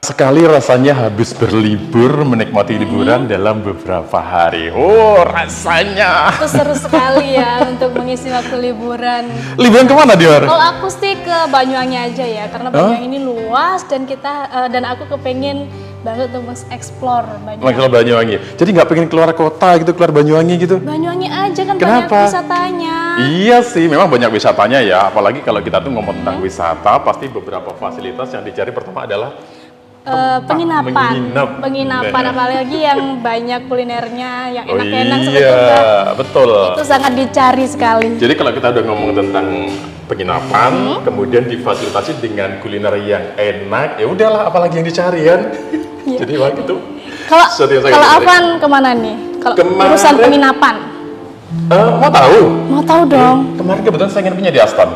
Sekali rasanya habis berlibur, menikmati liburan dalam beberapa hari. Oh, rasanya. Itu seru sekali ya untuk mengisi waktu liburan. Liburan kemana, Dior? Kalau aku sih ke Banyuwangi aja ya, karena Banyuwangi ini luas dan dan aku kepengen banget untuk mengeksplor Kalau Banyuwangi. Banyuwangi. Jadi nggak pengen keluar kota gitu, keluar Banyuwangi gitu? Banyuwangi aja kan Kenapa? banyak wisatanya. Iya sih, memang banyak wisatanya ya. Apalagi kalau kita tuh ngomong tentang wisata, pasti beberapa fasilitas yang dicari pertama adalah Penginapan, menginap. apalagi yang banyak kulinernya, yang Oh enak-enak iya, sebetulnya. betul. Itu sangat dicari sekali. Jadi kalau kita udah ngomong tentang penginapan, kemudian difasilitasi dengan kuliner yang enak, ya udahlah, apalagi yang dicari kan? Jadi waktu itu. Kalau sesuatu yang sangat kalau menarik. Afan kemana nih? Kalau Kemarin- urusan penginapan, Mau tahu? mau tahu dong. Kemarin kebetulan saya nginepnya di Aston.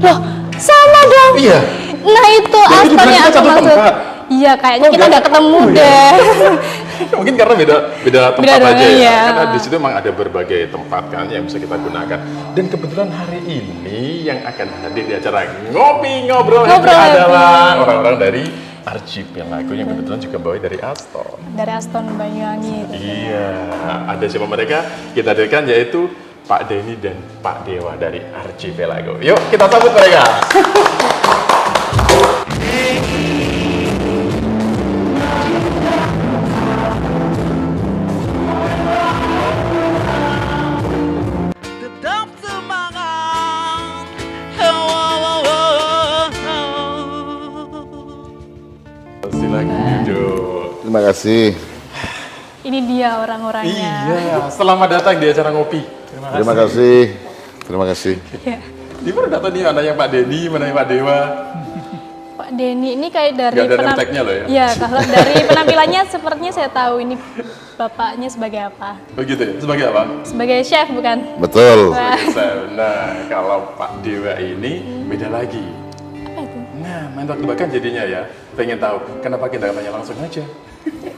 Loh, sama dong. Iya. Nah itu Jadi Aston berarti yang kita aku satu maksud. tempat. Iya, kayaknya Oh, kita enggak? nggak ketemu Oh, iya. deh. Mungkin karena beda tempat Beda aja doang, ya. iya. Karena di situ memang ada berbagai tempat kan yang bisa kita gunakan. Dan kebetulan hari ini yang akan hadir di acara ngopi ngobrol itu Ngobrol adalah orang-orang dari Archipelago yang kebetulan juga bawa dari Aston. Dari Aston Banyuwangi. Iya, ada siapa mereka? Kita hadirkan yaitu Pak Denny dan Pak Dewa dari Archipelago. Yuk kita sambut mereka. Tetap semangat. Oh, oh, oh, oh. Silakan duduk. Terima kasih. Ini dia orang-orangnya. Iya, selamat datang di acara ngopi. Terima kasih. Terima kasih. Iya. Di mana datang nih, mana yang Pak Denny, mana yang Pak Dewa? Pak Denny ini kayak dari Nggak ada name tag-nya loh ya? Iya, kalau dari penampilannya sepertinya saya tahu ini bapaknya sebagai apa? Begitu ya? Sebagai apa? Sebagai chef bukan? Betul. Wah, Nah, kalau Pak Dewa ini beda lagi. apa itu? Nah, main tebak-tebakan jadinya ya. Pengen tahu, kenapa kita tanya langsung aja?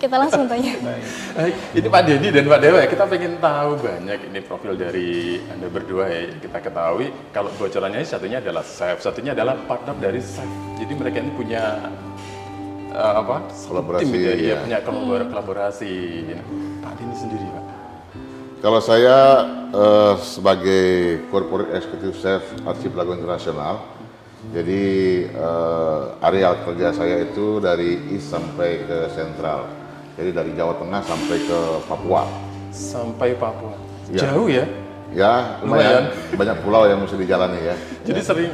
Kita langsung tanya. Ini Pak Denny dan Pak Dewa ya, kita pengen tahu banyak ini profil dari Anda berdua ya. Kita ketahui kalau bocorannya satunya adalah chef, satunya adalah partner dari chef. Jadi mereka ini punya Kolaborasi, tim ya, ya. punya kolaborasi. Pak Denny sendiri Pak. Kalau saya sebagai Corporate Executive Chef Archipelago Internasional, jadi area kerja saya itu dari East sampai ke Central. Jadi dari Jawa Tengah sampai ke Papua. Sampai Papua. Ya. Jauh ya? Ya, lumayan. Banyak pulau yang mesti dijalani ya. Jadi sering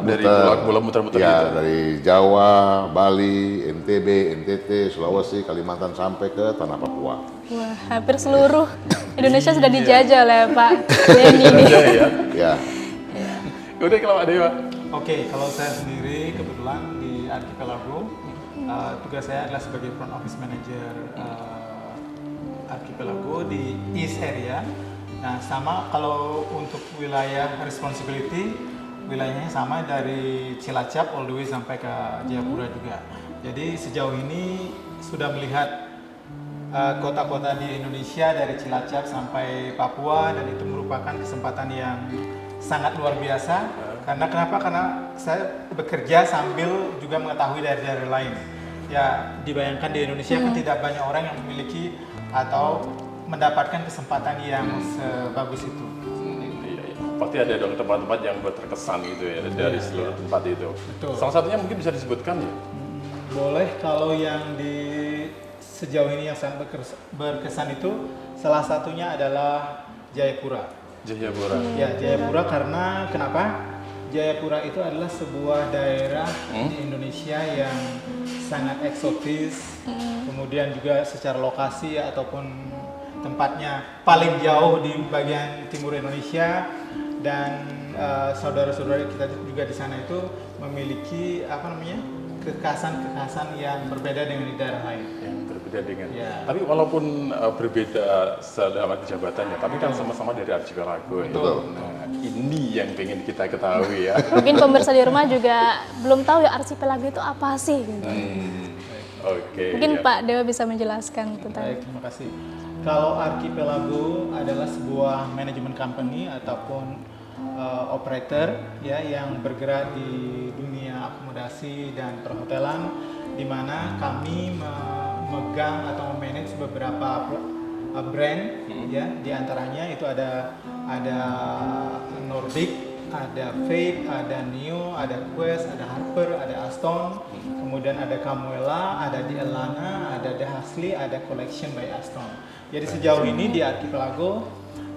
dari Muter. pulau muter-muter Ya, gitu. dari Jawa, Bali, NTB, NTT, Sulawesi, Kalimantan sampai ke tanah Papua. Wah, hampir seluruh Indonesia sudah dijajah oleh Pak Denny ini. Iya ya. Ya, Udah kalau Pak Dewa. Oke, kalau saya sendiri kebetulan di Archipelago, tugas saya adalah sebagai front office manager Archipelago di East area. Nah, sama kalau untuk wilayah responsibility, wilayahnya sama dari Cilacap all the way sampai ke Jayapura juga. Jadi sejauh ini sudah melihat kota-kota di Indonesia dari Cilacap sampai Papua, dan itu merupakan kesempatan yang sangat luar biasa. Karena kenapa? Karena saya bekerja sambil juga mengetahui daerah-daerah lain. Ya, dibayangkan di Indonesia kan tidak banyak orang yang memiliki atau mendapatkan kesempatan yang sebagus itu. Iya, iya. Pasti ada dong tempat-tempat yang berkesan gitu ya dari seluruh tempat itu. Betul. Salah satunya mungkin bisa disebutkan ya. Boleh, kalau yang di sejauh ini yang sangat berkesan itu salah satunya adalah Jayapura. Jayapura. Ya, Jayapura karena kenapa? Jayapura itu adalah sebuah daerah di Indonesia yang sangat eksotis, kemudian juga secara lokasi ataupun tempatnya paling jauh di bagian timur Indonesia, dan saudara-saudara kita juga di sana itu memiliki kekhasan-kekhasan yang berbeda dengan di daerah lain. Yang berbeda dengan. Ya. Tapi walaupun berbeda sedalam jabatannya, tapi kan sama-sama dari Archipelago. Betul. Nah, ini yang pengen kita ketahui ya. Mungkin pemirsa di rumah juga belum tahu ya Archipelago itu apa sih. Gitu. Oke. Mungkin ya. Pak Dewa bisa menjelaskan tentang. Baik, terima kasih. Kalau Archipelago adalah sebuah manajemen company ataupun operator ya yang bergerak di dunia akomodasi dan perhotelan, di mana kami memegang atau memanage beberapa brand ya, di antaranya itu ada Nordic, ada Fate, ada Neo, ada Quest, ada Harper, ada Aston, kemudian ada Camuela, ada Dielana, ada The Hasley, ada Collection by Aston. Jadi sejauh ini di Archipelago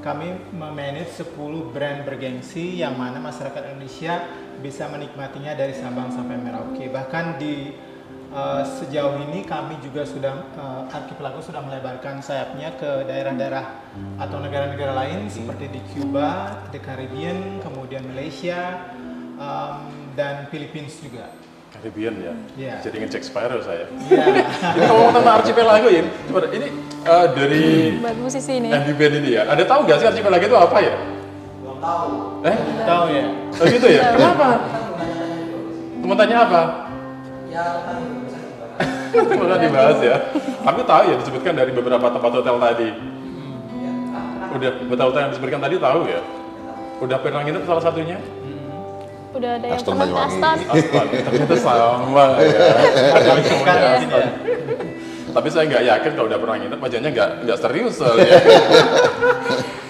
kami memanage 10 brand bergengsi yang mana masyarakat Indonesia bisa menikmatinya dari Sabang sampai Merauke. Bahkan di sejauh ini kami juga sudah Archipelago sudah melebarkan sayapnya ke daerah-daerah atau negara-negara lain seperti di Cuba, di Caribbean, kemudian Malaysia, dan Philippines juga. Caribbean ya. Iya. Jadi ngecek Spyro saya. Iya. Ini ngomong tentang Archipelago ya. Coba ini dari Buat musisi ini. MV Band ini ya. Ada tahu nggak sih Archipelago itu apa ya? Belum tahu. Tahu ya? Oh gitu ya? Kenapa? Teman tanya apa? Ya kan bisa dibahas. Pernah dibahas ya. Aku tahu ya disebutkan dari beberapa tempat hotel tadi. Udah beberapa hotel yang disebutkan tadi tahu ya. Udah pernah nginep salah satunya? Udah ada yang Aston pernah ke Banyuwangi. Aston. Aston, ternyata sama ya. Aston. Tapi saya nggak yakin kalau udah pernah nginep wajahnya nggak serius soalnya.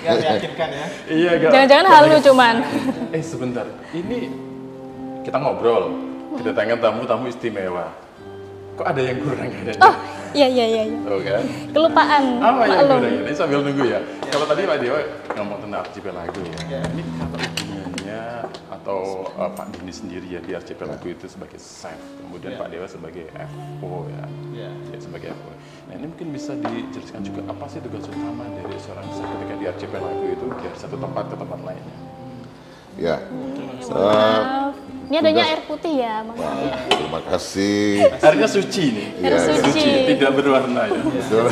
Nggak meyakinkan ya? Iya nggak. Jangan-jangan halu cuman. Sebentar, ini kita ngobrol, kedatangan tamu Kok ada yang kurang ya? Oh, iya. Tuh kan? Kelupaan. Apa yang Maklum. kurang ini sambil nunggu ya? Kalau tadi Pak Dewa ngomong tentang Archipelago ya. Ini apa hubungannya atau Pak Dini sendiri ya di Archipelago itu sebagai chef, kemudian Pak Dewa sebagai FO ya. Ya, sebagai FO. Nah ini mungkin bisa dijelaskan juga apa sih tugas utama dari seorang chef ketika di Archipelago itu dari satu tempat ke tempat lainnya? Ya. Maaf. Ini adanya air putih ya, Bang. Terima kasih. Airnya suci nih. Air suci. Tidak berwarna ya. Betul.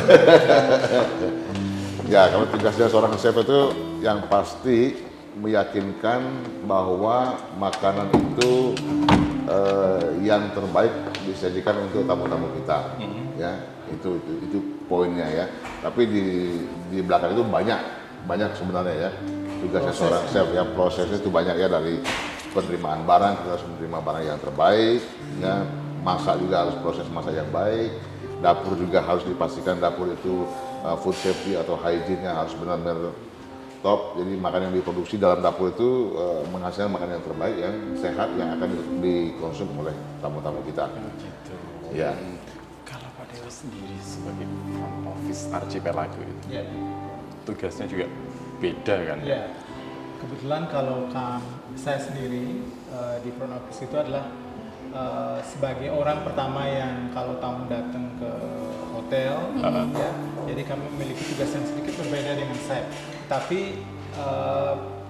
Ya, kalau tugasnya seorang chef itu yang pasti meyakinkan bahwa makanan itu yang terbaik disajikan untuk tamu-tamu kita. Ya, itu poinnya ya. Tapi di belakang itu banyak sebenarnya ya. Tugasnya seorang chef ya, prosesnya itu banyak ya, dari penerimaan barang, kita harus menerima barang yang terbaik, ya. Masak juga harus proses masak yang baik, dapur juga harus dipastikan dapur itu food safety atau hygiene-nya harus benar-benar top. Jadi makanan yang diproduksi dalam dapur itu menghasilkan makanan yang terbaik, yang sehat, yang akan dikonsum oleh tamu-tamu kita. Gitu. Ya. Kalau Pak Dewa sendiri sebagai front office Archipelago itu, Ya. tugasnya juga beda kan? Ya. Kebetulan kalau saya sendiri di front office itu adalah sebagai orang pertama yang kalau tamu datang ke hotel, ya, jadi kami memiliki tugas yang sedikit berbeda dengan chef. Tapi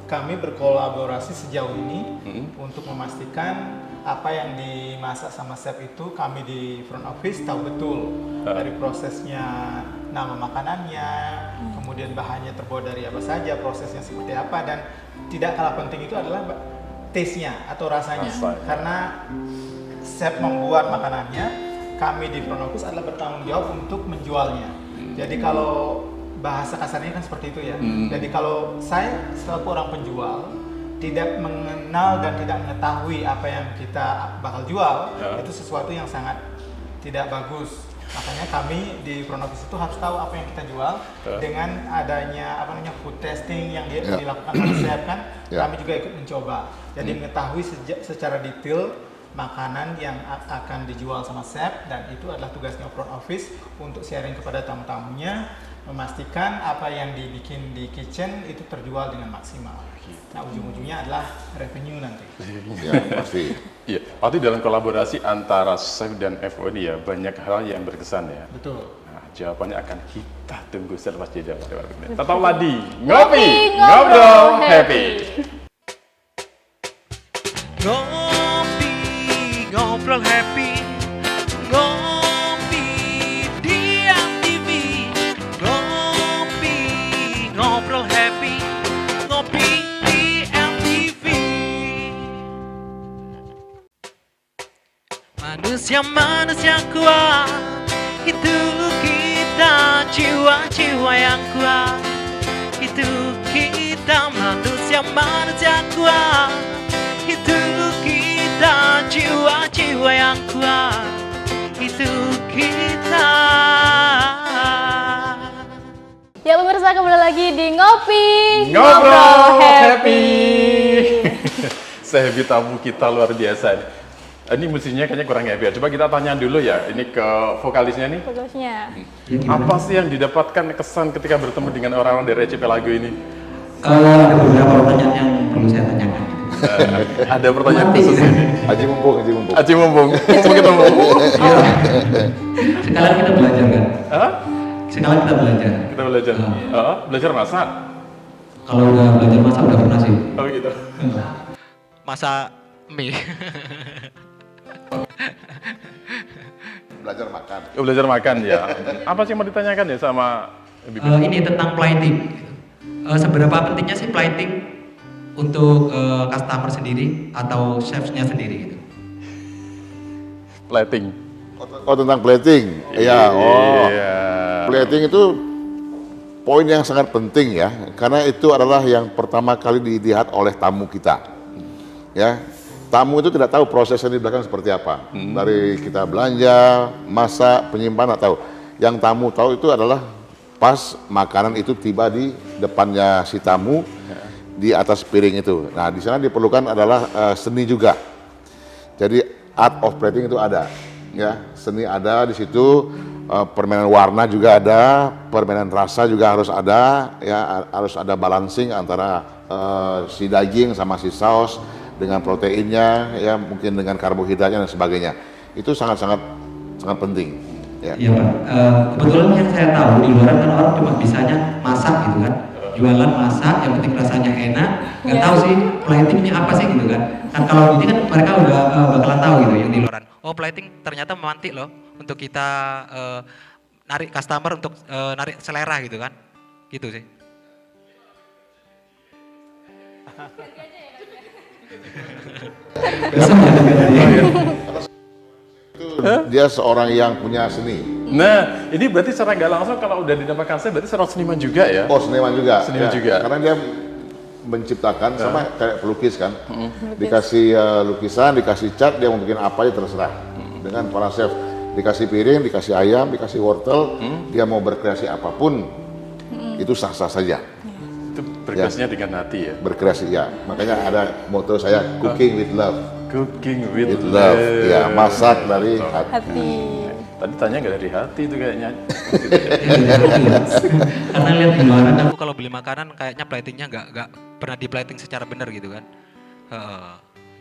kami berkolaborasi sejauh ini untuk memastikan apa yang dimasak sama chef itu kami di front office tahu betul dari prosesnya, nama makanannya, kemudian bahannya terbuat dari apa saja, prosesnya seperti apa, dan tidak kalah penting itu adalah taste-nya atau rasanya. Karena chef membuat makanannya, kami di front office adalah bertanggung jawab untuk menjualnya. Jadi kalau bahasa kasarnya kan seperti itu ya. Jadi kalau saya selaku orang penjual tidak mengenal dan tidak mengetahui apa yang kita bakal jual, itu sesuatu yang sangat tidak bagus. Makanya kami di front office itu harus tahu apa yang kita jual. Dengan adanya food testing yang dilakukan oleh chef kan, kami juga ikut mencoba. Jadi mengetahui secara detail makanan yang akan dijual sama chef, dan itu adalah tugasnya front office untuk sharing kepada tamu-tamunya, memastikan apa yang dibikin di kitchen itu terjual dengan maksimal. Nah, ujung-ujungnya adalah revenue nanti. Ya, pasti. Iya, pasti dalam kolaborasi antara chef dan FO ini ya banyak hal yang berkesan ya. Betul. Nah, jawabannya akan kita tunggu selepas jeda. Tetaplah di Ngopi, Ngobrol Happy. Ngopi, ngobrol happy. Ngopi di MTV. Ngopi, ngobrol happy. Ngopi di MTV. Manusia kuat, itu kita, jiwa-jiwa yang kuat. Itu kita manusia manusia kuat. Itu kita, jiwa-jiwa yang kuat. Itu kita. Ya pemirsa, kembali lagi di Ngopi Ngobrol Happy. Sehappy tamu kita luar biasa. Ini musiknya kayaknya kurang happy. Coba kita tanya dulu ya, ini ke vokalisnya nih. Bagusnya. Apa sih yang didapatkan kesan ketika bertemu dengan orang-orang dari Archipelago ini? Ada beberapa pertanyaan yang perlu saya tanyakan. Ada pertanyaan khusus ini. Haji Mumpung. Aci Mumpung, mumpung ketemu. Sekarang kita belajar kan? Hah? Sekarang kita belajar. Kita belajar. Belajar masak. Kalau udah belajar masak udah pernah sih. Oh gitu. Masa mie. Belajar makan. Oh, belajar makan ya. Apa sih yang mau ditanyakan ya sama Bibi? Ini tentang plating. Seberapa pentingnya sih plating untuk customer sendiri atau chefnya sendiri gitu? Plating. Oh, tentang plating. Iya, Iya. Plating itu poin yang sangat penting ya, karena itu adalah yang pertama kali dilihat oleh tamu kita. Ya, tamu itu tidak tahu prosesnya di belakang seperti apa. Dari kita belanja, masak, penyimpanan tahu. Yang tamu tahu itu adalah pas makanan itu tiba di depannya si tamu di atas piring itu. Nah, di sana diperlukan adalah seni juga. Jadi art of plating itu ada. Ya, seni ada di situ, permainan warna juga ada, permainan rasa juga harus ada, ya harus ada balancing antara si daging sama si saus dengan proteinnya, ya mungkin dengan karbohidratnya dan sebagainya. Itu sangat penting. Ya. Iya Pak. Kebetulan yang saya tahu di luar kan orang cuma bisanya masak gitu kan. Jualan masak, yang penting rasanya enak. Nggak tahu sih plating ini apa sih gitu kan. Kan kalau ini kan mereka udah bakalan tahu gitu yang di luar. Oh, plating ternyata memantik loh untuk kita narik customer untuk narik selera gitu kan. Gitu sih. Dia seorang yang punya seni. Nah, ini berarti secara nggak langsung kalau udah dinamakan saya berarti seorang seniman juga ya? Oh, seniman juga. Seniman Ya, juga. Karena dia menciptakan sama kayak pelukis kan. Dikasih lukisan, dikasih cat, dia mau bikin apa aja terserah. Dengan para chef, dikasih piring, dikasih ayam, dikasih wortel, dia mau berkreasi apapun, itu sah-sah saja. Itu berkreasinya dengan hati ya? Berkreasi ya. Makanya ada moto saya, cooking with love. Cooking with With love. Ya, masak dari hati. Hati. Tadi tanya nggak dari hati itu kayaknya. Karena lihat di luar kan Aku kalau beli makanan kayaknya platingnya nggak pernah di plating secara benar gitu kan.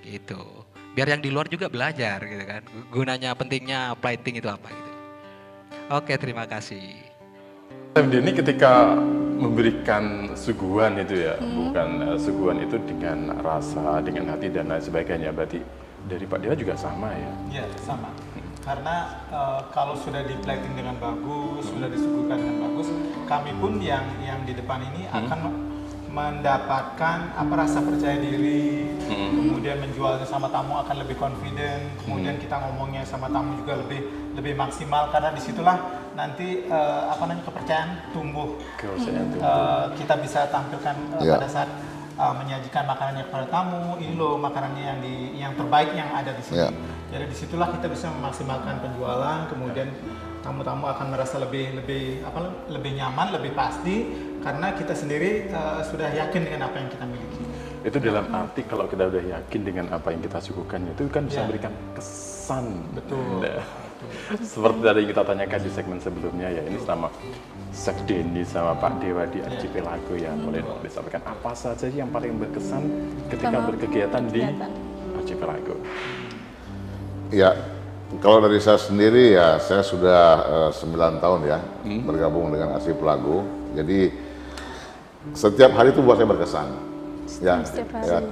Gitu. Biar yang di luar juga belajar gitu kan. Gunanya pentingnya plating itu apa gitu. Oke, terima kasih. Ini ketika memberikan suguhan itu ya, bukan suguhan itu dengan rasa, dengan hati dan lain sebagainya. Berarti dari Pak Dewa juga sama ya? Iya, sama. Karena kalau sudah di plating dengan bagus, sudah disuguhkan dengan bagus, kami pun yang di depan ini akan mendapatkan rasa percaya diri, kemudian menjualnya sama tamu akan lebih confident, kemudian kita ngomongnya sama tamu juga lebih maksimal karena disitulah nanti kepercayaan tumbuh. Kita bisa tampilkan pada saat menyajikan makanannya kepada tamu, ini loh makanannya yang terbaik yang ada di sini. Jadi disitulah kita bisa memaksimalkan penjualan, kemudian tamu-tamu akan merasa lebih nyaman, lebih pasti karena kita sendiri sudah yakin dengan apa yang kita miliki. Itu dalam arti kalau kita udah yakin dengan apa yang kita suguhkan itu kan bisa memberikan kesan. Betul. Nah, seperti tadi yang kita tanyakan di segmen sebelumnya ya, ini sama Chef Denny sama Pak Dewa di Archipelago ya, boleh disampaikan apa saja sih yang paling berkesan ketika berkegiatan di Archipelago? Ya, kalau dari saya sendiri ya, saya sudah 9 tahun ya bergabung dengan Archipelago. Jadi setiap hari itu buat saya berkesan. Ya,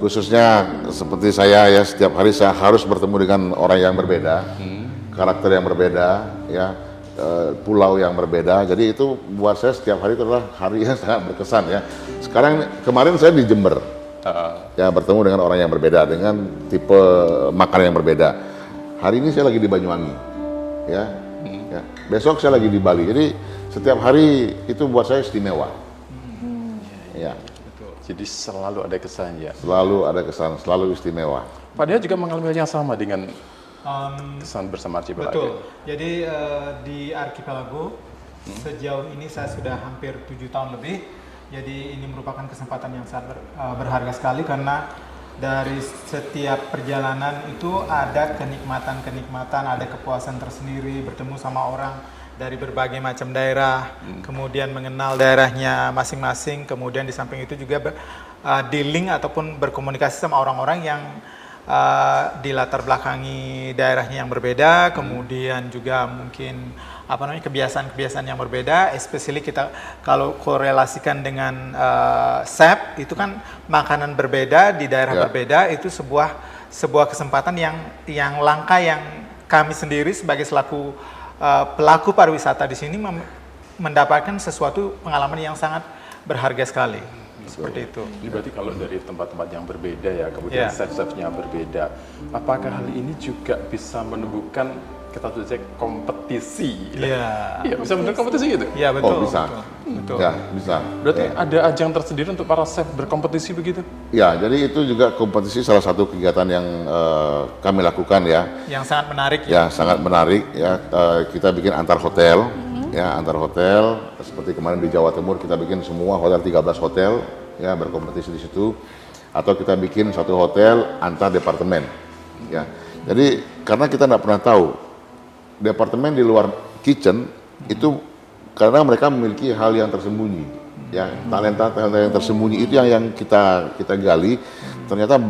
khususnya seperti saya ya, setiap hari saya harus bertemu dengan orang yang berbeda, karakter yang berbeda, ya, pulau yang berbeda. Jadi itu buat saya setiap hari itu adalah hari yang sangat berkesan ya. Kemarin saya di Jember, ya bertemu dengan orang yang berbeda, dengan tipe makanan yang berbeda. Hari ini saya lagi di Banyuwangi, ya. Besok saya lagi di Bali. Jadi setiap hari itu buat saya istimewa. Ya. Jadi selalu ada kesannya. Selalu ada kesan, selalu istimewa. Pak Dea juga mengalami hal yang sama dengan Um, kesan bersama Archipelago. Betul. Jadi di Archipelago sejauh ini saya sudah hampir 7 tahun lebih. Jadi ini merupakan kesempatan yang sangat berharga sekali karena dari setiap perjalanan itu ada kenikmatan-kenikmatan, ada kepuasan tersendiri bertemu sama orang dari berbagai macam daerah, kemudian mengenal daerahnya masing-masing, kemudian di samping itu juga dealing ataupun berkomunikasi sama orang-orang yang di latar belakangi daerahnya yang berbeda, kemudian juga mungkin kebiasaan-kebiasaan yang berbeda, especially kita kalau korelasikan dengan SEP itu kan makanan berbeda di daerah berbeda, itu sebuah kesempatan yang langka yang kami sendiri sebagai selaku pelaku pariwisata di sini mendapatkan sesuatu pengalaman yang sangat berharga sekali. Seperti itu. Jadi berarti kalau dari tempat-tempat yang berbeda ya, kemudian chef-chefnya berbeda, apakah hal ini juga bisa menumbuhkan kita tuh kompetisi? Iya, bisa menurut kompetisi gitu? Iya betul. Oh bisa, betul. Ya bisa. Berarti ada ajang tersendiri untuk para chef berkompetisi begitu? Ya, jadi itu juga kompetisi salah satu kegiatan yang kami lakukan ya. Yang sangat menarik Ya, sangat menarik ya. Kita bikin antar hotel. Ya, antar hotel seperti kemarin di Jawa Timur kita bikin semua hotel 13 hotel ya berkompetisi di situ, atau kita bikin satu hotel antar departemen ya. Jadi karena kita tidak pernah tahu departemen di luar kitchen itu, karena mereka memiliki hal yang tersembunyi ya, talenta yang tersembunyi itu yang kita gali. Ternyata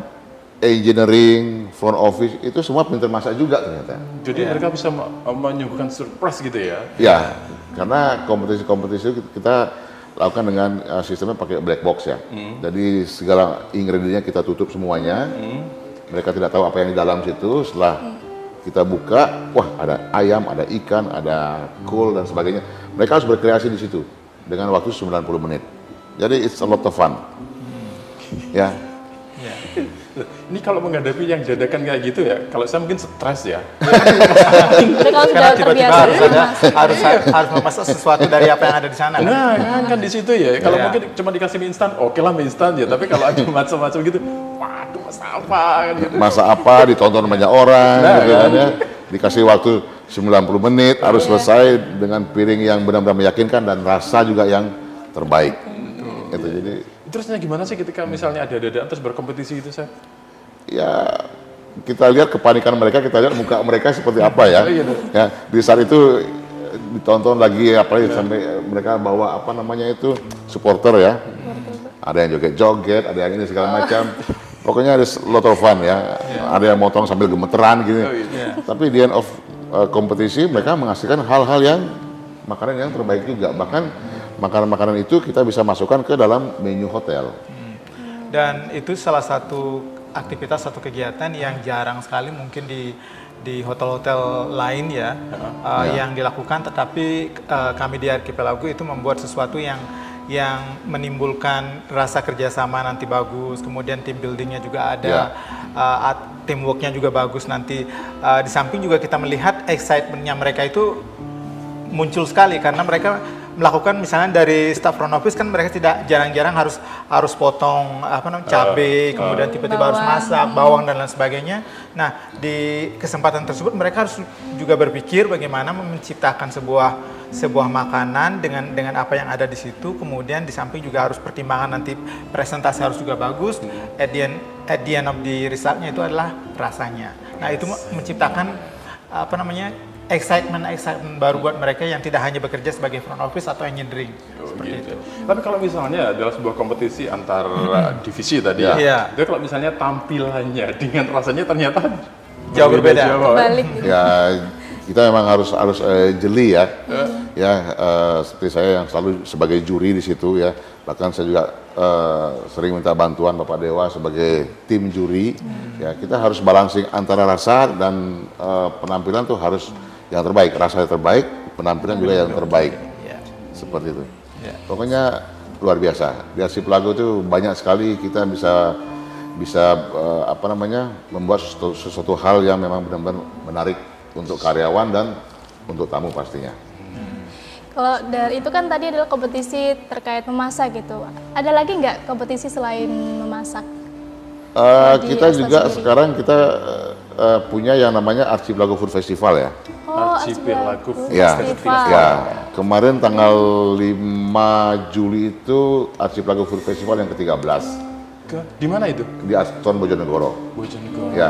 engineering, front office itu semua pintar masak juga ternyata. Jadi mereka bisa menyuguhkan surprise gitu ya? Ya, karena kompetisi-kompetisi kita lakukan dengan sistemnya pakai black box ya. Jadi segala ingredientnya kita tutup semuanya. Mereka tidak tahu apa yang di dalam situ. Setelah kita buka, wah ada ayam, ada ikan, ada kol dan sebagainya. Mereka harus berkreasi di situ dengan waktu 90 menit. Jadi it's a lot of fun. Ya. Ini kalau menghadapi yang dadakan kayak gitu ya, kalau saya mungkin stres ya. Tapi kalau sudah Karena tiba-tiba terbiasa harus memasak sesuatu dari apa yang ada di sana. Nah, kan di situ ya. Kalau mungkin cuma dikasih mie instan, oke lah mie instan ya. Tapi kalau ada macam-macam gitu, waduh masak apa kan gitu. Masak apa ditonton banyak orang gitu kan ya. Dikasih waktu 90 menit harus selesai dengan piring yang benar-benar meyakinkan dan rasa juga yang terbaik. Gitu. Jadi Terusnya gimana sih ketika misalnya ada dadaan terus berkompetisi gitu, Chef? ya kita lihat kepanikan mereka, kita lihat muka mereka seperti apa ya. Ya di saat itu ditonton lagi apalagi sampai mereka bawa apa namanya itu supporter ya. Ada yang joget-joget, ada yang ini segala macam. Pokoknya ada lot of fun ya. Ada yang motong sambil gemeteran gitu. Tapi di end of kompetisi mereka menghasilkan hal-hal yang makanan yang terbaik juga. Bahkan makanan-makanan itu kita bisa masukkan ke dalam menu hotel. Dan itu salah satu aktivitas, satu kegiatan yang jarang sekali mungkin di hotel-hotel lain ya, yang dilakukan. Tetapi kami di Archipelago itu membuat sesuatu yang menimbulkan rasa kerjasama nanti bagus, kemudian team buildingnya juga ada, teamworknya juga bagus nanti. Di samping juga kita melihat excitementnya mereka itu muncul sekali karena mereka melakukan misalnya dari staff front office kan mereka tidak jarang-jarang harus potong cabai, kemudian tiba-tiba harus masak bawang dan lain sebagainya. Nah di kesempatan tersebut mereka harus juga berpikir bagaimana menciptakan sebuah makanan dengan apa yang ada di situ. Kemudian di samping juga harus pertimbangan nanti presentasi harus juga bagus. At the end of the resultnya itu adalah rasanya. Nah itu menciptakan excitement baru buat mereka yang tidak hanya bekerja sebagai front office atau engineering seperti itu. Tapi kalau misalnya adalah sebuah kompetisi antar divisi tadi itu kalau misalnya tampilannya dengan rasanya ternyata jauh berbeda. balik. Ya kita memang harus jeli ya. Seperti saya yang selalu sebagai juri di situ ya. Bahkan saya juga sering minta bantuan Bapak Dewa sebagai tim juri. Ya kita harus balancing antara rasa dan penampilan tuh harus yang terbaik, rasa yang terbaik, penampilan juga yang terbaik, seperti itu. Pokoknya luar biasa. Di Archipelago itu banyak sekali kita bisa membuat sesuatu hal yang memang benar-benar menarik untuk karyawan dan untuk tamu pastinya. Kalau dari itu kan tadi adalah kompetisi terkait memasak gitu. Ada lagi nggak kompetisi selain memasak? Di Kita Aston juga sendiri? sekarang kita punya yang namanya Archipelago Food Festival ya. Oh, Archipelago Archipelago Ya, Festival. ya. Kemarin tanggal 5 Juli itu Archipelago Food Festival yang ke-13 Di mana itu? di Aston Bojonegoro. Bojonegoro. Ya.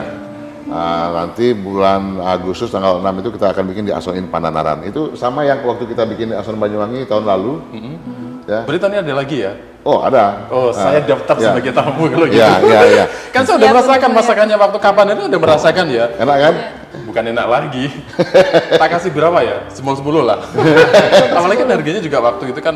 Nanti bulan Agustus tanggal 6 itu kita akan bikin di Aston Inn Pananaran. Itu sama yang waktu kita bikin di Aston Banyuwangi tahun lalu. Ya. Berarti ini ada lagi ya? Oh, ada. Oh, saya daftar ya. sebagai tamu kalau gitu. Ya, ya, ya. Kan saya udah Siap merasakan untuk masakannya waktu kapan itu udah merasakan ya. Enak kan? Bukan enak lagi. Tak kasih berapa ya? 10 lah. Apalagi kan harganya juga waktu itu kan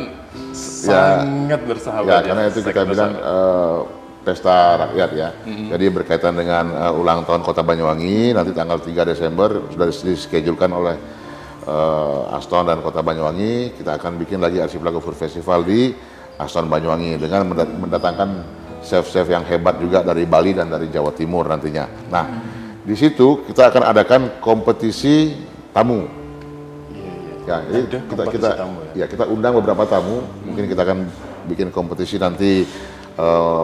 sangat bersahabat Ya, karena itu Sangat kita bilang bersahabat. pesta rakyat ya. Jadi berkaitan dengan ulang tahun Kota Banyuwangi, nanti tanggal 3 Desember sudah diskedulkan oleh Aston dan Kota Banyuwangi, kita akan bikin lagi Archipelago Food Festival di Aston Banyuwangi dengan mendatangkan chef-chef yang hebat juga dari Bali dan dari Jawa Timur nantinya. Nah, di situ kita akan adakan kompetisi tamu. Ya, jadi Ada kita kompetisi tamu ya? kita undang beberapa tamu. Mungkin kita akan bikin kompetisi nanti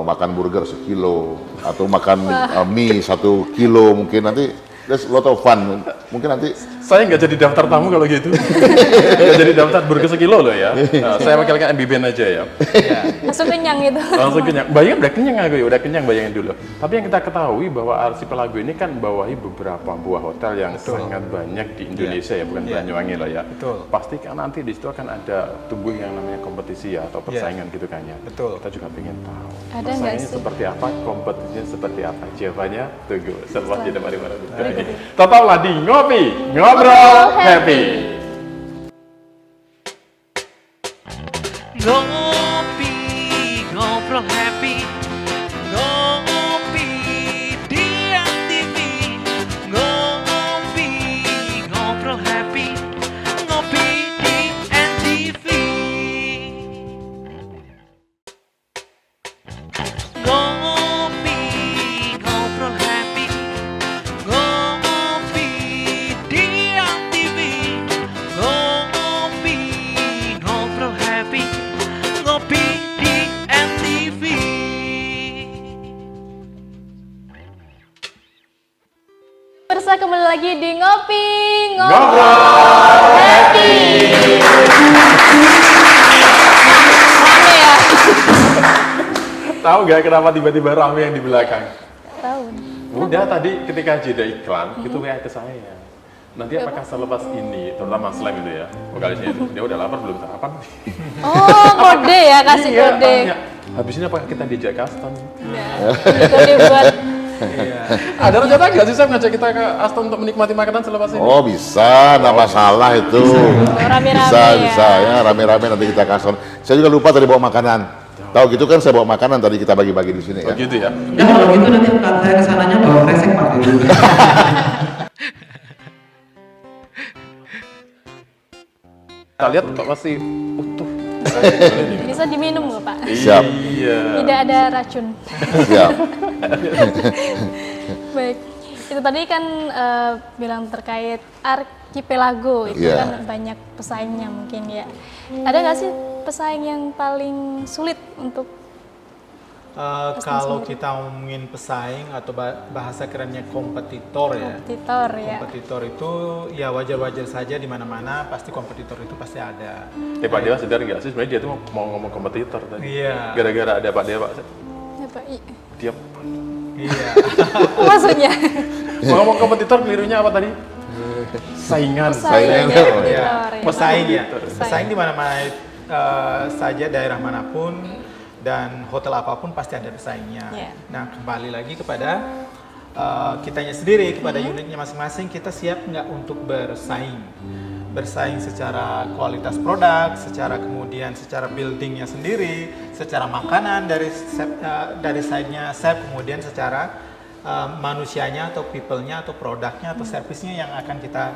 makan burger 1 kilo atau makan mie 1 kilo mungkin nanti. There's a lot of fun. Mungkin nanti Saya nggak jadi daftar tamu kalau gitu. Nggak jadi daftar burger 1 kilo loh ya. Nah, saya wakilkan MBBN aja ya. Langsung kenyang gitu. Langsung kenyang. Bayangin udah kenyang aku ya, udah kenyang bayangin dulu. Tapi yang kita ketahui bahwa Archipelago ini kan bawahi beberapa buah hotel yang sangat banyak di Indonesia ya, bukan Banyuwangi lah ya. Betul. Pasti kan nanti di situ akan ada tumbuh yang namanya kompetisi ya atau persaingan gitu kan ya. Betul. Kita juga pengen tahu. Ada nggak persaingannya sih? seperti apa, kompetisinya seperti apa? Jawabannya tunggu setelah jeda mari-mari. Tetaplah di Ngopi Ngobrol Happy. Ngopi, ngobrol happy. Ngopi di TV. Ngopi, ngobrol happy. Ngopi di NTV. Ngopi, ngobrol happy. Ngopi di TV. Ngopi, ngobrol happy. Ngopi di NTV. Pemirsa kembali lagi di Ngopi Ngobrol Happy. Rame ya? Tahu nggak kenapa tiba-tiba rame yang di belakang? Tahu. Udah tadi ketika jeda iklan itu WA ke saya. Nanti apakah selepas ini, terutama Slam itu ya, vokalisnya itu, dia udah lapar belum sarapan? Oh, kode ya, kasih Iya, kode. tanya. Habis ini apakah kita diajak custom? Ya, kode buat Ada rencana nggak sih Sam ngajak kita ke Aston untuk menikmati makanan selepas ini? oh bisa, nggak masalah itu. rame-rame Bisa, ya. bisa ya, rame-rame nanti kita kasih. Saya juga lupa tadi bawa makanan. Tahu gitu kan saya bawa makanan tadi kita bagi-bagi di sini Oh ya. gitu ya? Ya kalau gitu nanti saya kesananya bawa kresek Pak gitu. Kita lihat kok masih utuh. Bisa diminum nggak Pak? Siap. Iya. Tidak ada racun. Siap. Baik. Itu tadi kan bilang terkait archipelago itu Iya. kan banyak pesaingnya mungkin ya. Ada nggak sih pesaing yang paling sulit untuk Kalau kita ngomongin pesaing atau bahasa kerennya kompetitor ya. kompetitor ya? Kompetitor itu ya wajar-wajar saja di mana-mana pasti kompetitor itu pasti ada. Pak Dewa sadar nggak sih sebenarnya dia tuh mau ngomong kompetitor tadi. Iya. Gara-gara ada Pak Dewa, Ya, Pak. dia Iya. Maksudnya? mau ngomong kompetitor kelirunya apa tadi? Saingan. Pesaingnya Saingan. kompetitor ya. Pesaing ya. Pesaing. Pesaing di mana-mana saja daerah manapun dan hotel apapun pasti ada pesaingnya. Iya. Nah kembali lagi kepada kitanya sendiri, kepada unitnya masing-masing, kita siap nggak untuk bersaing? Bersaing secara kualitas produk, secara kemudian secara buildingnya sendiri, secara makanan dari side-nya chef, kemudian secara manusianya atau people-nya atau produknya atau servisnya yang akan kita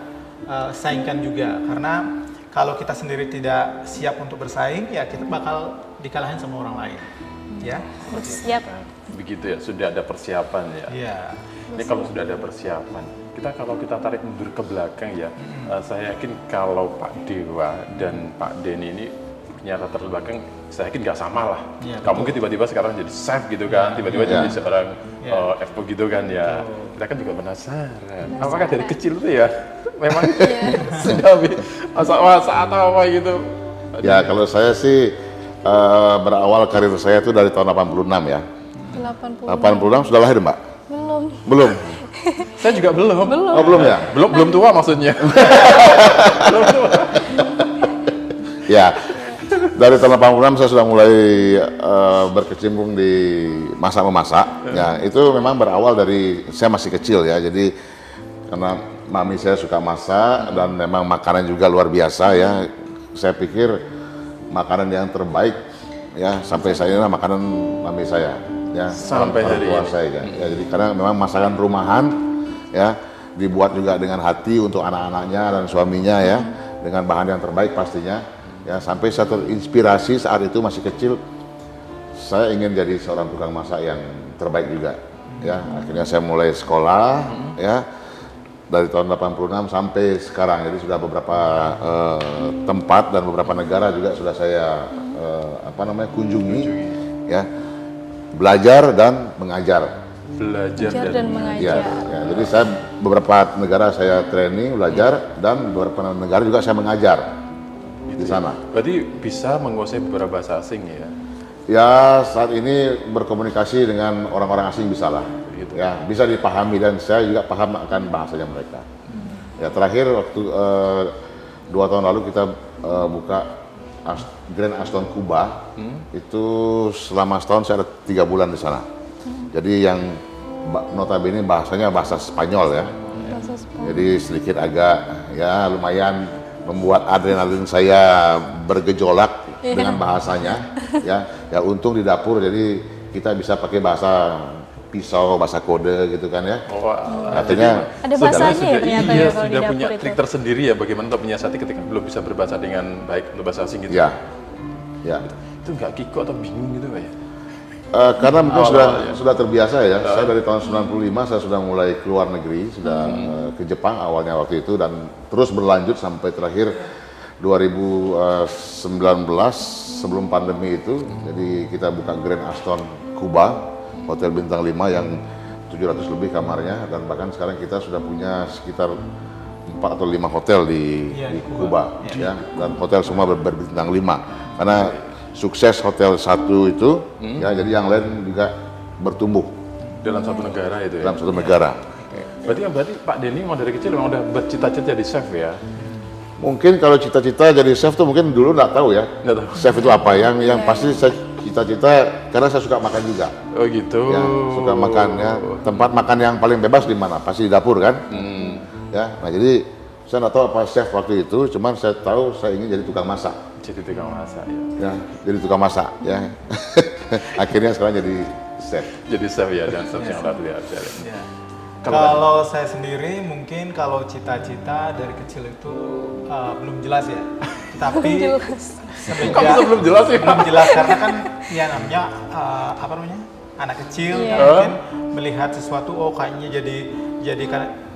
saingkan juga. Karena kalau kita sendiri tidak siap untuk bersaing, ya kita bakal dikalahin sama orang lain. Ya. Siap. Begitu ya, sudah ada persiapan ya. Iya. Ini kalau sudah ada persiapan, kalau kita tarik mundur ke belakang ya, saya yakin kalau Pak Dewa dan Pak Denny ini punya latar belakang, saya yakin nggak sama lah. Iya, Kamu mungkin tiba-tiba sekarang jadi chef gitu kan, tiba-tiba jadi seorang FO gitu kan ya. Kita kan juga penasaran. Apakah dari kecil tuh ya, memang sudah masak-masak atau apa gitu? Ya kalau saya sih berawal karir saya itu dari tahun 86 ya. 80. 86 sudah lahir Mbak? Belum. Belum? Saya juga belum. Oh belum ya? Belum tua maksudnya. Ya, dari tahun 86 saya sudah mulai berkecimpung di masak-memasak. Ya, itu memang berawal dari saya masih kecil ya. Jadi karena mami saya suka masak dan memang makanan juga luar biasa ya. Saya pikir makanan yang terbaik ya sampai saya ini makanan mami saya ya. Sampai orang hari tua ini. saya kan. Ya, jadi karena memang masakan rumahan ya dibuat juga dengan hati untuk anak-anaknya dan suaminya ya dengan bahan yang terbaik pastinya. Ya sampai saya terinspirasi saat itu masih kecil, saya ingin jadi seorang tukang masak yang terbaik juga. Ya akhirnya saya mulai sekolah ya dari tahun 86 sampai sekarang. Jadi sudah beberapa tempat dan beberapa negara juga sudah saya kunjungi ya, belajar dan mengajar. Belajar dan mengajar. Ya, jadi saya beberapa negara saya training, belajar dan beberapa negara juga saya mengajar di sana. Berarti bisa menguasai beberapa bahasa asing ya? Ya saat ini berkomunikasi dengan orang-orang asing bisa lah, Gitu. ya bisa dipahami dan saya juga paham akan bahasanya mereka. Ya terakhir waktu 2 tahun lalu kita buka Grand Aston Kuba, itu selama setahun saya ada 3 bulan di sana. Jadi yang notabene bahasanya bahasa Spanyol ya. Bahasa Spanyol. Jadi sedikit agak ya lumayan membuat adrenalin saya bergejolak dengan bahasanya ya untung di dapur jadi kita bisa pakai bahasa pisau, bahasa kode gitu kan ya. Artinya Ada bahasanya ya ternyata ya kalau di sudah dapur punya itu. trik tersendiri ya bagaimana untuk menyiasati ketika belum bisa berbahasa dengan baik untuk bahasa asing gitu. ya ya Itu nggak kiko atau bingung gitu Pak ya? karena mungkin Awal-awalnya. sudah terbiasa ya. Saya dari tahun 95 saya sudah mulai keluar negeri, sudah ke Jepang awalnya waktu itu dan terus berlanjut sampai terakhir 2019 sebelum pandemi itu. Jadi kita buka Grand Aston Kuba, hotel bintang 5 yang 700 lebih kamarnya dan bahkan sekarang kita sudah punya sekitar 4 atau 5 hotel di Kuba ya dan hotel semua berbintang 5 karena sukses hotel satu itu ya jadi yang lain juga bertumbuh Dalam satu negara itu ya? dalam satu negara. Berarti Pak Denny memang dari kecil memang udah bercita-cita jadi chef ya? Mungkin kalau cita-cita jadi chef tuh mungkin dulu nggak tahu ya. Nggak tahu. Chef itu apa? Yang pasti saya cita-cita karena saya suka makan juga. Oh gitu. Ya, suka makan ya. Tempat makan yang paling bebas di mana? Pasti di dapur kan? Ya. Nah, jadi saya nggak tahu apa chef waktu itu, cuman saya tahu saya ingin jadi tukang masak. Jadi tukang masak ya? Ya, jadi tukang masak ya. Akhirnya sekarang jadi chef. Jadi chef ya, dan chef yang luar biasa. Ya. Kalau- Kalau saya sendiri mungkin kalau cita-cita dari kecil itu belum jelas ya. Tapi semenjak- Kamu sebelum jelas ya? Belum jelas karena kan ya namanya anak kecil Iya. kan mungkin melihat sesuatu kayaknya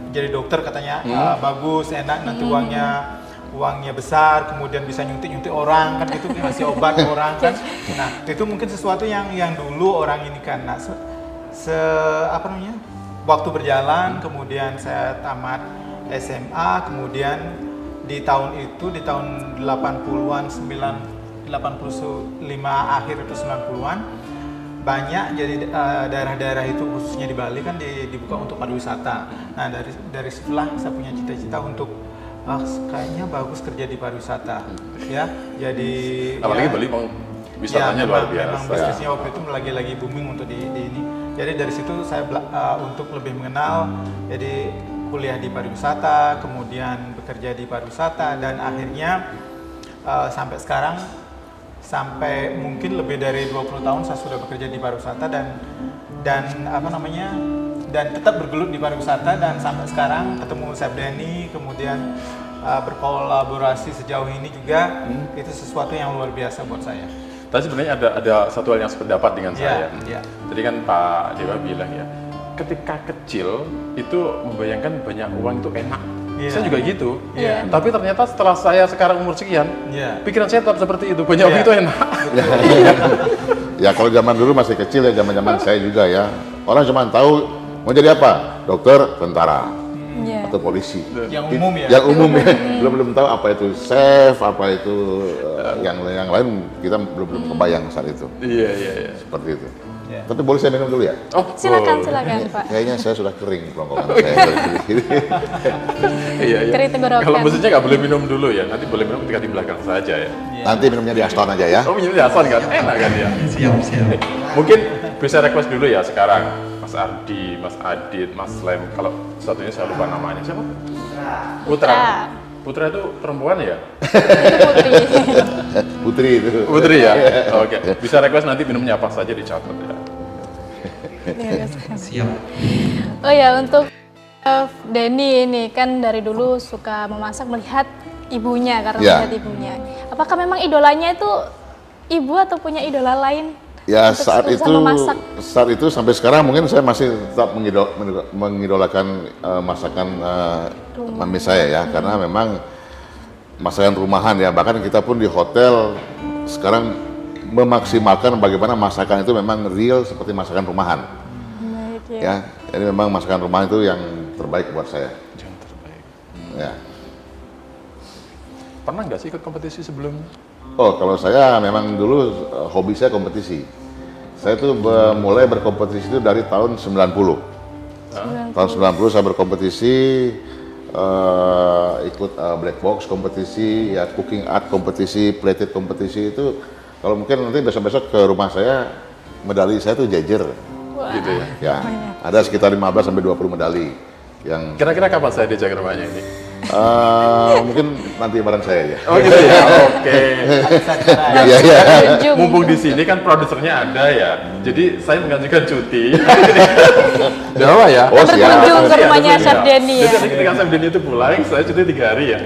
jadi dokter katanya bagus, enak nanti uangnya besar, kemudian bisa nyuntik orang kan itu ngasih obat ke orang kan. Nah, itu mungkin sesuatu yang dulu orang ini kan. Nah, waktu berjalan, kemudian saya tamat SMA, kemudian di tahun 80-an, 85 akhir atau 90-an, banyak jadi daerah-daerah itu khususnya di Bali kan dibuka untuk pariwisata. Nah dari situlah saya punya cita-cita untuk kayaknya bagus kerja di pariwisata, ya. Jadi Apalagi ya, Bali memang wisatanya luar biasa. Memang bisnisnya waktu itu lagi booming untuk di ini. Jadi dari situ saya untuk lebih mengenal, jadi kuliah di pariwisata, kemudian bekerja di pariwisata, dan akhirnya sampai sekarang, sampai mungkin lebih dari 20 tahun saya sudah bekerja di pariwisata dan tetap bergelut di pariwisata, dan sampai sekarang ketemu Chef Denny, kemudian berkolaborasi sejauh ini juga, itu sesuatu yang luar biasa buat saya. Tapi sebenarnya ada satu hal yang sependapat dengan Iya, saya. iya. Tadi kan Pak Dewa bilang ya, ketika kecil itu membayangkan banyak uang itu enak. Iya. Saya juga gitu. Iya. Tapi ternyata setelah saya sekarang umur sekian, Iya. pikiran saya tetap seperti itu. Banyak uang Iya. itu enak. Ya kalau zaman dulu masih kecil ya, zaman saya juga ya. Orang cuma tahu mau jadi apa? Dokter, tentara, Iya. atau polisi. Yang umum ya. Yang umum ya. Belum tahu apa itu chef, apa itu yang lain kita belum kebayang saat itu. Iya. Seperti itu. Iya. Tapi boleh saya minum dulu ya? Oh, Silakan, boleh. silakan Pak. Kayaknya saya sudah kering kerongkongan saya. Iya. Kering tenggorokan. Kalau musiknya nggak boleh minum dulu ya. Nanti boleh minum ketika di belakang saja ya. Nanti minumnya di Aston aja ya. Oh, minum di Hasan kan? Enak kan ya? Siap. Mungkin bisa request dulu ya sekarang. Mas Ardi, Mas Adit, Mas Lem. Kalau satunya saya lupa namanya. Siapa? Putra. Putra itu perempuan ya? Itu Putri. Putri itu. Putri ya? Oke. Bisa request nanti minumnya apa saja dicatat ya. Siap. Oh ya, untuk Chef Denny ini kan dari dulu suka memasak melihat ibunya karena Ya. melihat ibunya. Apakah memang idolanya itu ibu atau punya idola lain? Ya untuk saat urusan memasak? itu sampai sekarang mungkin saya masih tetap mengidolakan masakan mami saya ya, karena memang masakan rumahan ya, bahkan kita pun di hotel sekarang memaksimalkan bagaimana masakan itu memang real seperti masakan rumahan Baik, ya. ya. Jadi memang masakan rumahan itu yang terbaik buat saya Yang terbaik. ya. Pernah nggak sih ikut kompetisi sebelumnya? Oh, kalau saya memang dulu hobi saya kompetisi. Saya tuh mulai berkompetisi itu dari tahun 90. Tahun 90 saya berkompetisi, ikut black box kompetisi, ya cooking art kompetisi, plated kompetisi itu. Kalau mungkin nanti besok-besok ke rumah saya, medali saya tuh jejer. Gitu ya. Ya, ada sekitar 15 sampai 20 medali yang Kira-kira kapan saya diajak ke rumahnya ini? mungkin nanti bareng saya ya. Oh gitu ya. Oke. Iya, iya. Berkunjung. Mumpung di sini kan produsernya ada ya. Jadi saya mengajukan cuti. Jawa ya. Oh, siap. Berkunjung ke Iya, rumahnya betul, Chef ya. Denny ya. Jadi ketika Chef Denny itu pulang, saya cuti 3 hari ya.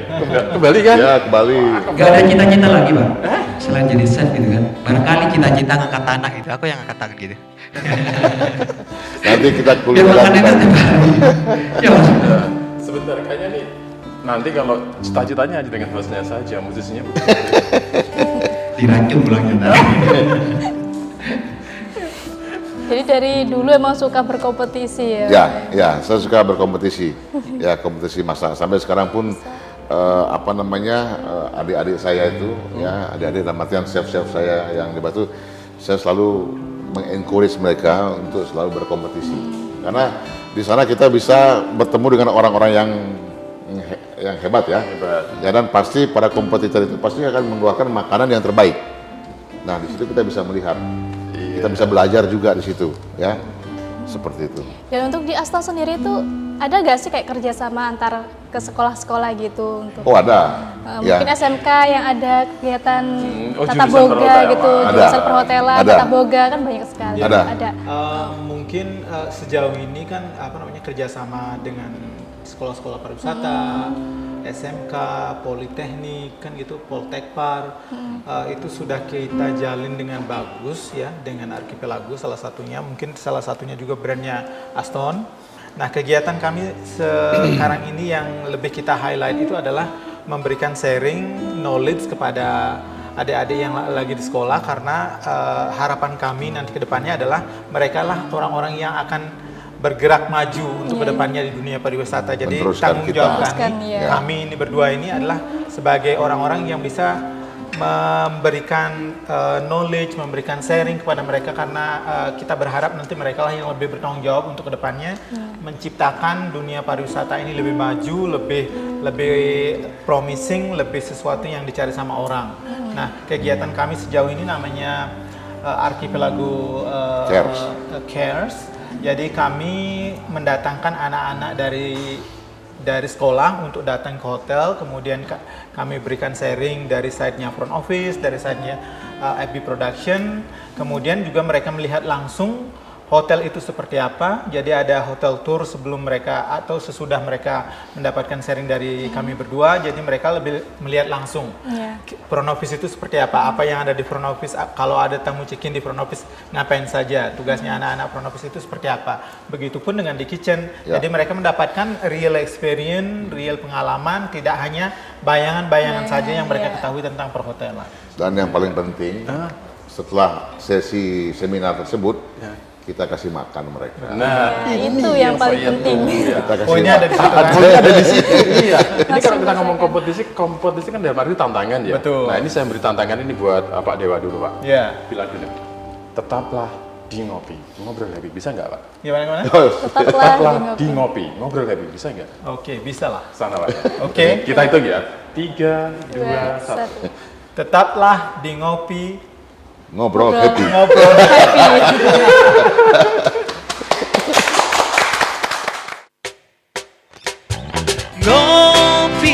Kembali kan? Ya, kembali. Gak ada cita-cita lagi Bang, selain jadi chef gitu kan. Barangkali cita-cita ngangkat tanah gitu, aku yang ngangkat tangan gitu. Nanti kita Biar kuliah makan enak lagi. tiap hari. Ya Mas. Sebentar, kayaknya nih nanti kalau cita-citanya aja dengan hostnya saja, musisinya bukan. Diracun pulangnya. Jadi dari dulu emang suka berkompetisi ya? Ya, saya suka berkompetisi. Ya, kompetisi masak. Sampai sekarang pun adik-adik saya itu, ya adik-adik dalam artian chef-chef saya yang di Batu, saya selalu mengencourage mereka untuk selalu berkompetisi. Karena di sana kita bisa bertemu dengan orang-orang yang hebat ya. Ya, dan pasti para kompetitor itu pasti akan mengeluarkan makanan yang terbaik. Nah, di situ kita bisa melihat. Kita bisa belajar juga di situ, ya. Seperti itu. Dan untuk di Aston sendiri itu ada gak sih kayak kerjasama antar ke sekolah-sekolah gitu untuk Oh, ada. Ya. mungkin SMK yang ada kegiatan Oh, tata jurusan boga perhotelan. gitu, Ada. jurusan perhotelan, Ada. tata boga kan banyak sekali. Ada. Mungkin sejauh ini kan kerjasama dengan sekolah-sekolah pariwisata, SMK, Politeknik kan gitu, Poltekpar itu sudah kita jalin dengan bagus ya, dengan Archipelago salah satunya, mungkin salah satunya juga brandnya Aston. Nah, kegiatan kami sekarang ini yang lebih kita highlight itu adalah memberikan sharing knowledge kepada adik-adik yang lagi di sekolah, karena harapan kami nanti ke depannya adalah mereka lah orang-orang yang akan bergerak maju untuk kedepannya di dunia pariwisata. Jadi Meneruskan tanggung kita. jawab Meneruskan, kami, ya. kami ini berdua ini adalah sebagai orang-orang yang bisa memberikan knowledge, memberikan sharing kepada mereka, karena kita berharap nanti mereka lah yang lebih bertanggung jawab untuk kedepannya menciptakan dunia pariwisata ini lebih maju, lebih promising, lebih sesuatu yang dicari sama orang. Nah, kegiatan kami sejauh ini namanya Archipelago Cares. Jadi kami mendatangkan anak-anak dari sekolah untuk datang ke hotel, kemudian kami berikan sharing dari side-nya front office, dari side-nya FB production, kemudian juga mereka melihat langsung hotel itu seperti apa. Jadi ada hotel tour sebelum mereka atau sesudah mereka mendapatkan sharing dari kami berdua. Jadi mereka lebih melihat langsung front office itu seperti apa yang ada di front office. Kalau ada tamu check-in di front office ngapain saja, tugasnya anak-anak front office itu seperti apa. Begitupun dengan di kitchen. Jadi mereka mendapatkan real experience, real pengalaman, tidak hanya bayangan-bayangan saja yang mereka ketahui tentang perhotelan. Dan yang paling penting, setelah sesi seminar tersebut, kita kasih makan mereka. Nah, itu yang paling penting. Kita kasih Poinnya ada di situ kan? Poinnya ada di sini. Iya. Ini kalau kita ngomong kompetisi kan dalam arti tantangan ya. Betul. Nah, ini saya beri tantangan ini buat Pak Dewa dulu, Pak. Iya. Bilang dulu. Tetaplah di ngopi. Ngobrol happy bisa nggak, Pak? Gimana? Tetaplah Di ngopi. Ngobrol happy bisa nggak? Oke, bisa lah. Sana, Pak. Oke. Kita hitung ya. 3, 2, 1. Tetaplah di ngopi, ngobrol happy. ngobrol. Ngopi,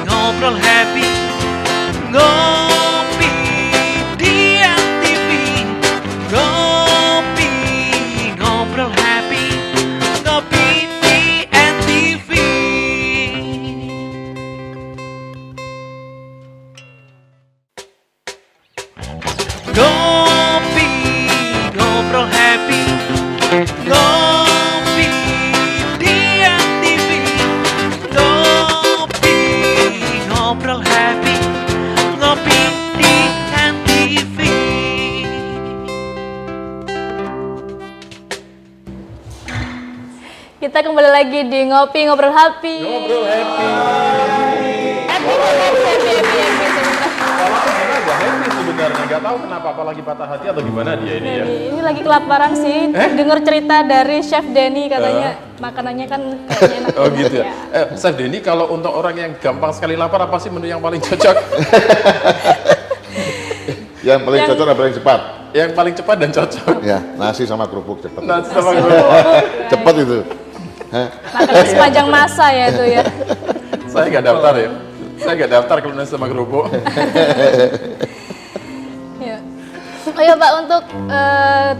ngobrol happy. Ngopi di MTV. Ngopi, ngobrol happy. Ngopi di MTV. Ngopi, ngobrol happy. Ngopi di MTV. Ngopi, ngobrol happy. Ngopi di MTV. Kita kembali lagi di Ngopi Ngobrol Happy. Ngobrol happy. Happy sebenarnya. Kalau kita agak happy sebenarnya. Nggak tahu kenapa, apalagi patah hati atau gimana dia ini ya. Ini lagi kelaparan sih. Dengar cerita dari Chef Denny katanya makanannya kan kayaknya enak. Oh gitu ya. Ya. Chef Denny, kalau untuk orang yang gampang sekali lapar, apa sih menu yang paling cocok? Yang paling cocok dan paling cepat. Yang paling cepat dan cocok. Ya, nasi sama kerupuk cepat. Nah, sama gue. Cepat itu. Hah? Makanan sepanjang masa ya itu ya. Saya nggak daftar ya. Saya nggak daftar kalau nasi sama kerupuk. Ya. Oh ya Pak, untuk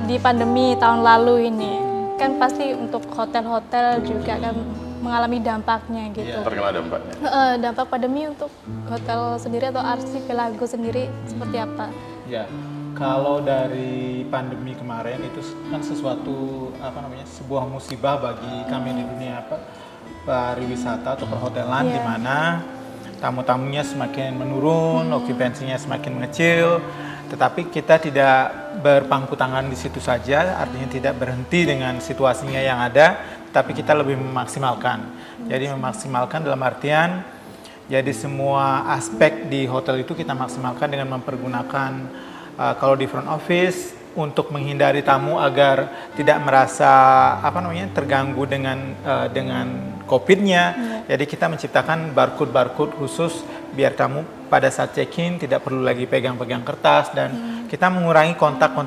di pandemi tahun lalu ini kan pasti untuk hotel-hotel juga kan mengalami dampaknya gitu. Terkena dampaknya. Dampak pandemi untuk hotel sendiri atau RC Pelago sendiri seperti apa? Ya, kalau dari pandemi kemarin itu kan sesuatu sebuah musibah bagi kami di dunia pariwisata atau perhotelan di mana tamu-tamunya semakin menurun, occupancy-nya semakin mengecil. Tetapi kita tidak berpangku tangan di situ saja, artinya tidak berhenti dengan situasinya yang ada, tapi kita lebih memaksimalkan. Jadi memaksimalkan dalam artian, jadi semua aspek di hotel itu kita maksimalkan dengan mempergunakan kalau di front office untuk menghindari tamu agar tidak merasa terganggu dengan COVID-nya. Jadi kita menciptakan barcode khusus biar tamu pada saat check-in tidak perlu lagi pegang-pegang kertas dan kita mengurangi kontak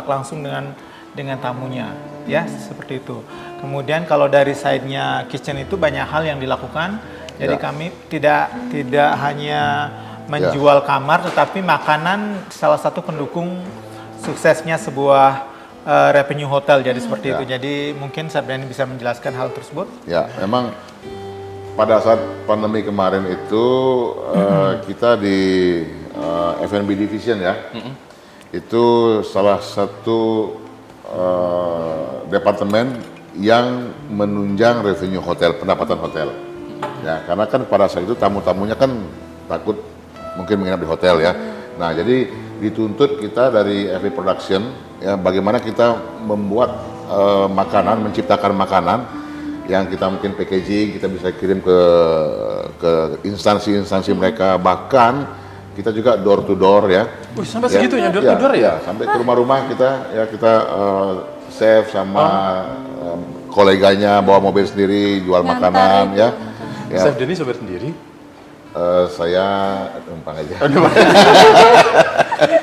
langsung dengan tamunya, ya seperti itu. Kemudian kalau dari side-nya kitchen itu banyak hal yang dilakukan. Jadi kami tidak hanya menjual kamar, tetapi makanan salah satu pendukung suksesnya sebuah revenue hotel. Jadi seperti itu. Jadi mungkin Sabrina bisa menjelaskan hal tersebut. Ya, memang pada saat pandemi kemarin itu kita di F&B division ya, itu salah satu departemen yang menunjang revenue hotel, pendapatan hotel. Ya, karena kan pada saat itu tamu-tamunya kan takut mungkin menginap di hotel ya. Nah, jadi dituntut kita dari FB Production ya bagaimana kita membuat makanan, menciptakan makanan yang kita mungkin packaging, kita bisa kirim ke instansi-instansi mereka, bahkan kita juga door to door ya. Sampai segitunya door to door ya? Sampai ke rumah-rumah kita chef sama koleganya bawa mobil sendiri jual makanan ya. Chef Denny sopir sendiri? Saya numpang aja.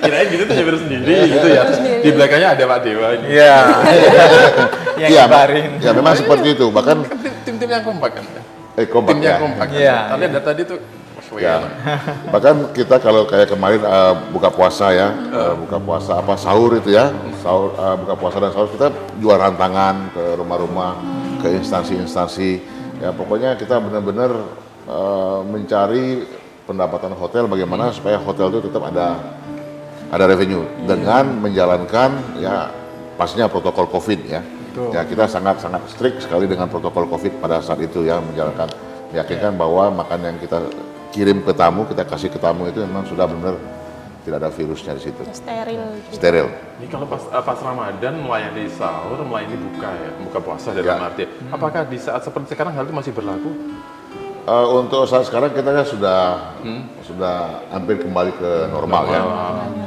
Kirain gitu tuh sopir sendiri gitu ya. Di belakangnya ada Pak Dewa ini. Iya. Yang ngabarin. Ya memang seperti itu. Bahkan Tim-tim yang kompak kan? kompak Tim ya. yang kompak. Iya. Kalian dari tadi tuh Ya, bahkan kita kalau kayak kemarin buka puasa ya, buka puasa apa sahur itu ya, sahur buka puasa dan sahur kita jual rantangan ke rumah-rumah, ke instansi-instansi, ya pokoknya kita benar-benar mencari pendapatan hotel bagaimana supaya hotel itu tetap ada revenue dengan menjalankan ya pastinya protokol COVID ya. Ya kita sangat-sangat strict sekali dengan protokol COVID pada saat itu ya menjalankan meyakinkan bahwa makan yang kita kirim ke tamu, kita kasih ke tamu itu memang sudah benar tidak ada virusnya di situ. Steril. Steril. Ini kalau pas Ramadan melayani sahur, melayani buka puasa dalam arti. Apakah di saat seperti sekarang hal itu masih berlaku? Untuk saat sekarang kita kan sudah hampir kembali ke normal ya.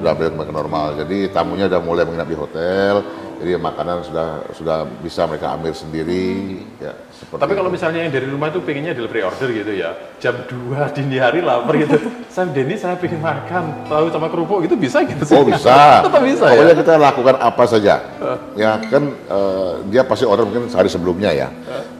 Sudah hampir kembali ke normal. Jadi tamunya sudah mulai menginap di hotel. Jadi makanan sudah bisa mereka ambil sendiri ya. Tapi kalau misalnya yang dari rumah itu pengennya delivery order gitu ya, jam 2 dini hari lapar gitu, saya pengen makan tahu sama kerupuk gitu bisa gitu? Oh bisa. Tetap bisa. Pokoknya ya? kita lakukan apa saja. Ya kan dia pasti order mungkin sehari sebelumnya ya,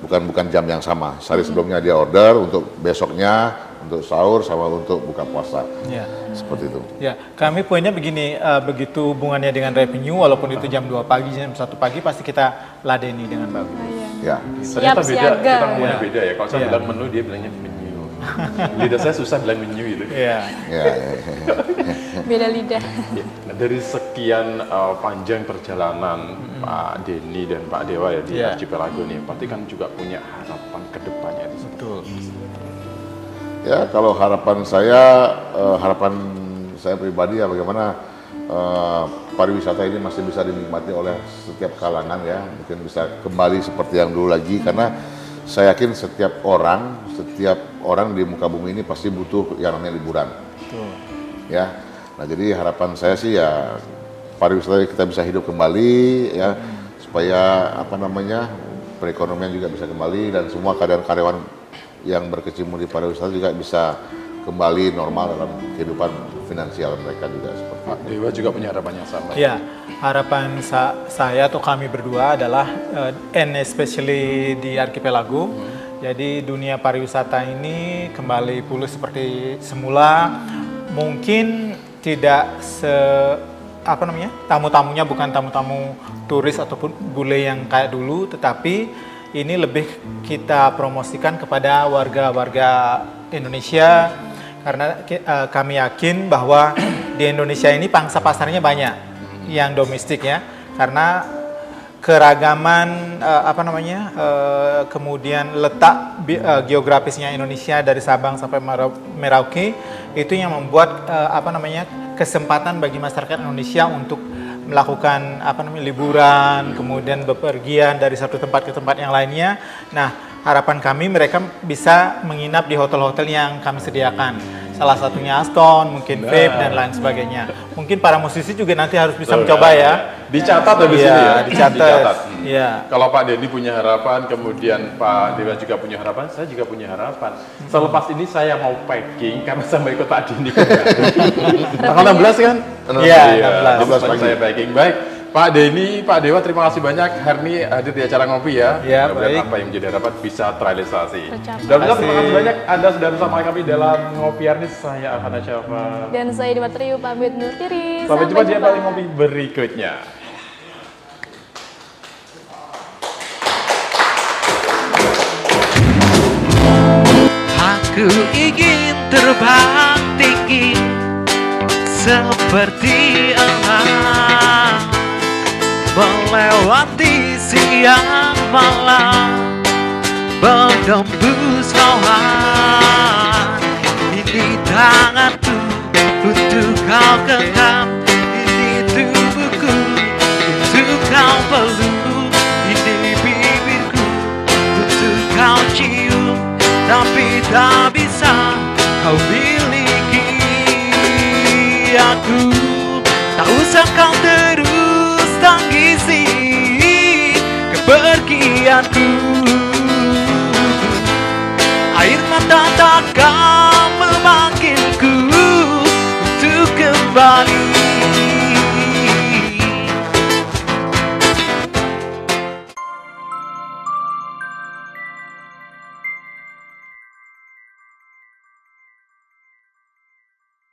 bukan jam yang sama. Sehari sebelumnya dia order untuk besoknya, untuk sahur sama untuk buka puasa. Ya. Seperti itu. Ya, kami poinnya begini, begitu hubungannya dengan revenue, walaupun itu jam 2 pagi, jam 1 pagi pasti kita ladeni dengan bagus. Ya. Ternyata beda, siaga. kita ngomongnya beda ya. Kalau saya bilang menu, dia bilangnya menu. Lidah saya susah bilang menu itu. Iya. Ya. Beda lidah. Nah, dari sekian panjang perjalanan Pak Denny dan Pak Dewa ya di Archipelago nih, pasti kan juga punya harapan ke depannya itu. Betul. Ya kalau harapan saya pribadi ya bagaimana pariwisata ini masih bisa dinikmati oleh setiap kalangan ya, mungkin bisa kembali seperti yang dulu lagi karena saya yakin setiap orang di muka bumi ini pasti butuh yang namanya liburan. Betul. Ya, nah jadi harapan saya sih ya pariwisata kita bisa hidup kembali ya supaya perekonomian juga bisa kembali dan semua karyawan yang berkecimpung di pariwisata juga bisa kembali normal dalam kehidupan finansial mereka juga seperti Pak Dewa juga punya harapan yang sama. Ya, harapan saya atau kami berdua adalah and especially di Archipelago. Jadi dunia pariwisata ini kembali pulih seperti semula. Mungkin tidak tamu-tamunya bukan tamu-tamu turis ataupun bule yang kayak dulu, tetapi ini lebih kita promosikan kepada warga-warga Indonesia karena kami yakin bahwa di Indonesia ini pangsa pasarnya banyak yang domestik ya karena keragaman kemudian letak geografisnya Indonesia dari Sabang sampai Merauke itu yang membuat kesempatan bagi masyarakat Indonesia untuk melakukan liburan, kemudian bepergian dari satu tempat ke tempat yang lainnya. Nah, harapan kami mereka bisa menginap di hotel-hotel yang kami sediakan. Salah satunya Aston, mungkin Vape dan lain sebagainya. Mungkin para musisi juga nanti harus bisa mencoba ya. Dicatat habis ini ya. Dicatat. Iya. Kalau Pak Denny punya harapan, kemudian Pak Dewa juga punya harapan, saya juga punya harapan. Selepas ini saya mau packing karena saya mau ikut Pak Denny. Tanggal 16 kan? Iya, 16 pagi saya packing. Baik, Pak Denny, Pak Dewa, terima kasih banyak hari ini hadir di acara ngopi ya. Ya, mudah-mudahan apa yang menjadi harapan bisa terrealisasi. Dan terima kasih banyak Anda sudah bersama kami dalam ngopi hari ini. Saya Ahana Syafa. Dan saya Dewa Triyu pamit undur diri. Sampai jumpa di acara ngopi berikutnya. Aku ingin terbang tinggi seperti elang, melewati siang malam, menembus awan. Ini tanganku untuk kau genggam, ini tubuhku untuk kau peluk, ini bibirku untuk kau cium, tapi tak bisa kau miliki aku. Tak usah kau terus tangisi kepergianku. Air mata takkan